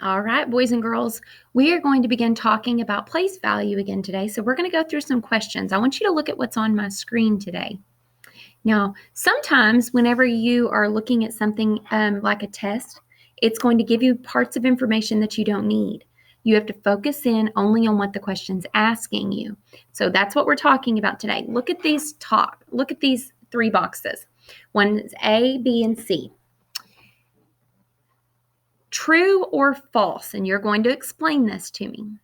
All right, boys and girls, we are going to begin talking about place value again today. So we're going to go through some questions. I want you to look at what's on my screen today. Now, sometimes whenever you are looking at something like a test, it's going to give you parts of information that you don't need. You have to focus in only on what the question's asking you. So that's what we're talking about today. Look at these three boxes. One is A, B, and C. True or false? And you're going to explain this to me.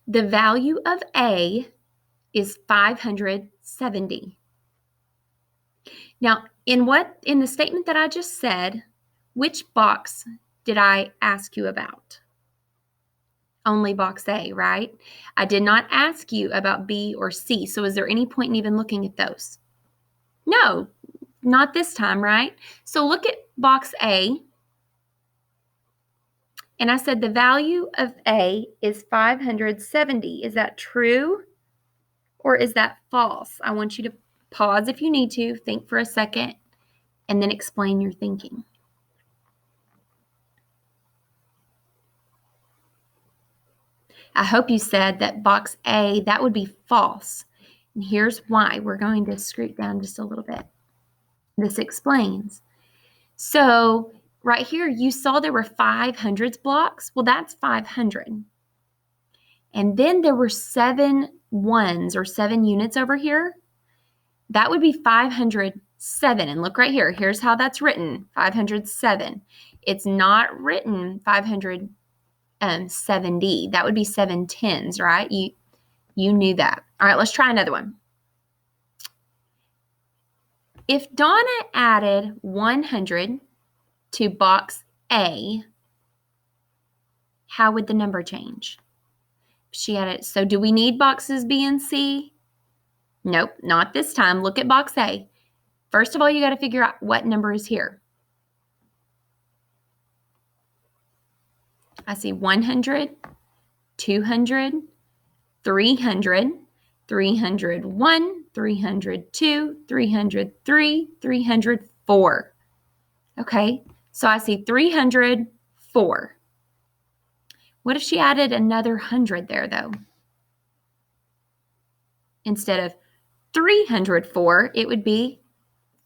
The value of A is 570. Now, in the statement that I just said, which box did I ask you about? Only box A, right? I did not ask you about B or C. So is there any point in even looking at those? No, not this time, right? So look at box A. And I said the value of A is 570. Is that true or is that false? I want you to pause if you need to, think for a second, and then explain your thinking. I hope you said that box A, that would be false. And here's why. We're going to scoot down just a little bit. This explains. So right here, you saw there were 500s blocks. Well, that's 500. And then there were 7 ones or 7 units over here. That would be 507. And look right here. Here's how that's written, 507. It's not written 570. That would be 7 tens, right? You knew that. All right, let's try another one. If Donna added 100 to box A, how would the number change? She added, so do we need boxes B and C? Nope, not this time. Look at box A. First of all, you got to figure out what number is here. I see 100, 200, 300, 301, 302, 303, 304. Okay, so I see 304. What if she added another 100 there, though? Instead of 304, it would be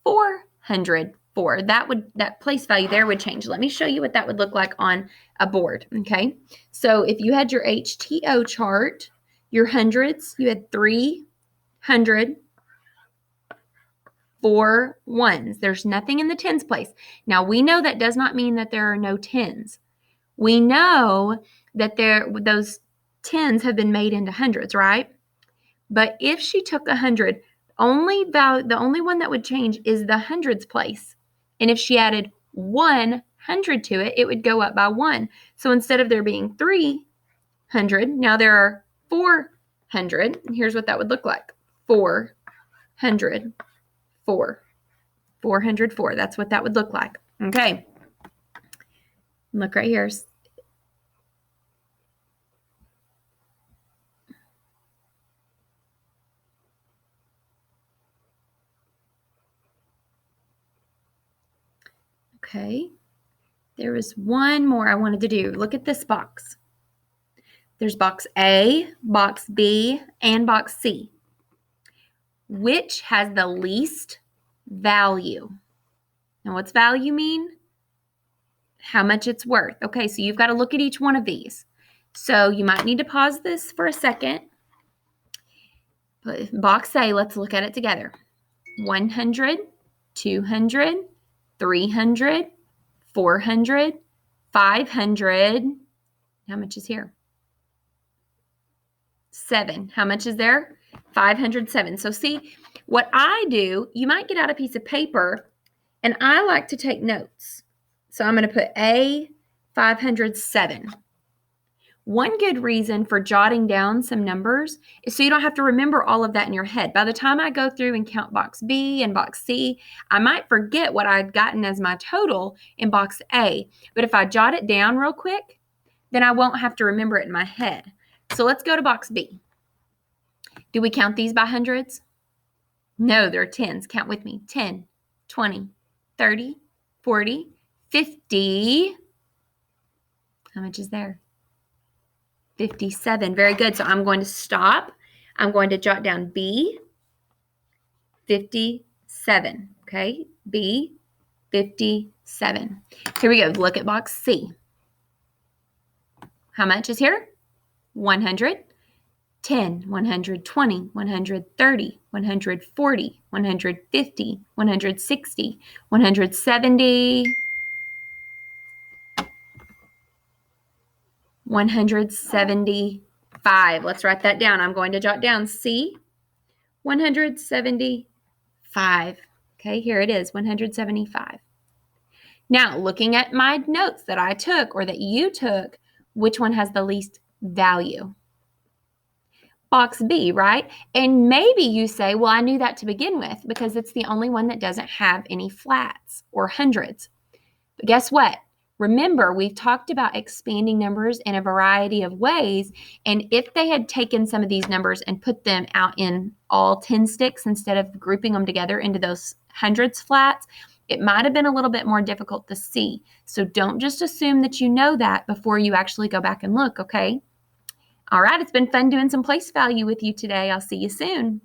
404. That place value there would change. Let me show you what that would look like on a board, okay? So if you had your HTO chart, your hundreds, you had 300, 4 ones. There's nothing in the tens place. Now, we know that does not mean that there are no tens. We know that those tens have been made into hundreds, right? But if she took 100, the only one that would change is the hundreds place. And if she added 100 to it, it would go up by 1. So instead of there being 300, now there are 400. And here's what that would look like. 404. 404. That's what that would look like. Okay. Look right here. Okay. There was one more I wanted to do. Look at this box. There's box A, box B, and box C. Which has the least value? Now, what's value mean? How much it's worth. Okay, so you've got to look at each one of these. So you might need to pause this for a second. But box A, let's look at it together. 100, 200, 300, 400, 500. How much is here? 7. How much is there? 507. So see, what I do, you might get out a piece of paper, and I like to take notes. So I'm going to put A 507. One good reason for jotting down some numbers is so you don't have to remember all of that in your head. By the time I go through and count box B and box C, I might forget what I'd gotten as my total in box A. But if I jot it down real quick, then I won't have to remember it in my head. So let's go to box B. Do we count these by hundreds? No, they're tens. Count with me. 10, 20, 30, 40, 50, How much is there? 57. Very good. So I'm going to stop. I'm going to jot down B, 57. Okay, B, 57. Here we go. Look at box C. How much is here? 110, 120, 130, 140, 150, 160, 170, 175. Let's write that down. I'm going to jot down C, 175. Okay, here it is, 175. Now, looking at my notes that I took or that you took, which one has the least value? Box B, right? And maybe you say, well, I knew that to begin with because it's the only one that doesn't have any flats or hundreds. But guess what? Remember, we've talked about expanding numbers in a variety of ways. And if they had taken some of these numbers and put them out in all 10 sticks instead of grouping them together into those hundreds flats, it might have been a little bit more difficult to see. So don't just assume that you know that before you actually go back and look, okay? All right, it's been fun doing some place value with you today. I'll see you soon.